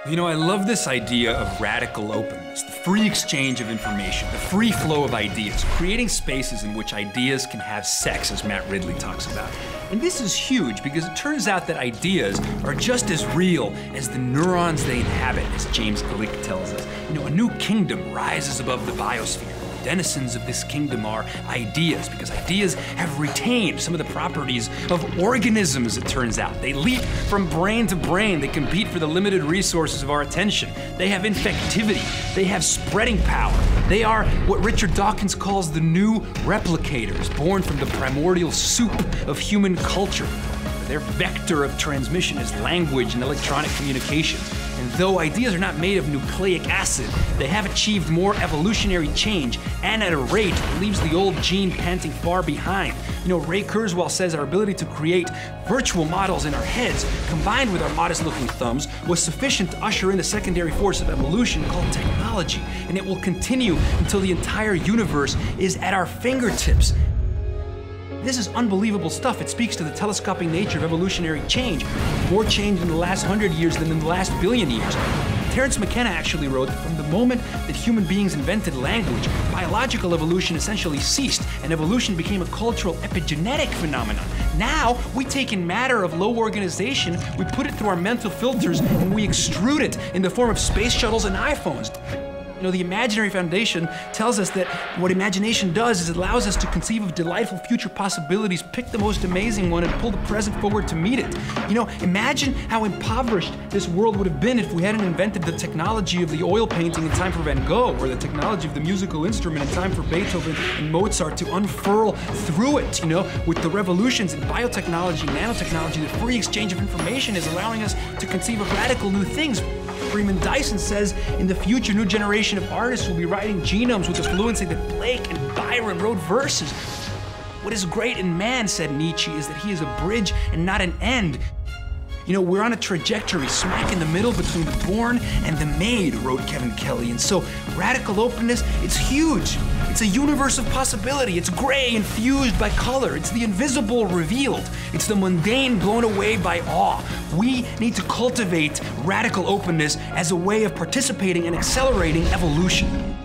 You know, I love this idea of radical openness, the free exchange of information, the free flow of ideas, creating spaces in which ideas can have sex, as Matt Ridley talks about. And this is huge because it turns out that ideas are just as real as the neurons they inhabit, as James Gleick tells us. You know, a new kingdom rises above the biosphere. Denizens of this kingdom are ideas, because ideas have retained some of the properties of organisms, it turns out. They leap from brain to brain. They compete for the limited resources of our attention. They have infectivity. They have spreading power. They are what Richard Dawkins calls the new replicators, born from the primordial soup of human culture. Their vector of transmission is language and electronic communications. And though ideas are not made of nucleic acid, they have achieved more evolutionary change, and at a rate that leaves the old gene panting far behind. You know, Ray Kurzweil says our ability to create virtual models in our heads, combined with our modest-looking thumbs, was sufficient to usher in the secondary force of evolution called technology. And it will continue until the entire universe is at our fingertips. This is unbelievable stuff. It speaks to the telescopic nature of evolutionary change. More change in the last 100 years than in the last billion years. Terence McKenna actually wrote that from the moment that human beings invented language, biological evolution essentially ceased, and evolution became a cultural epigenetic phenomenon. Now, we take in matter of low organization, we put it through our mental filters, and we extrude it in the form of space shuttles and iPhones. You know, the Imaginary Foundation tells us that what imagination does is it allows us to conceive of delightful future possibilities, pick the most amazing one, and pull the present forward to meet it. You know, imagine how impoverished this world would have been if we hadn't invented the technology of the oil painting in time for Van Gogh, or the technology of the musical instrument in time for Beethoven and Mozart to unfurl through it. You know, with the revolutions in biotechnology, nanotechnology, the free exchange of information is allowing us to conceive of radical new things. Freeman Dyson says in the future, new generation of artists will be writing genomes with the fluency that Blake and Byron wrote verses. What is great in man, said Nietzsche, is that he is a bridge and not an end. You know, we're on a trajectory smack in the middle between the born and the made, wrote Kevin Kelly. And so radical openness, it's huge. It's a universe of possibility. It's gray infused by color. It's the invisible revealed. It's the mundane blown away by awe. We need to cultivate radical openness as a way of participating and accelerating evolution.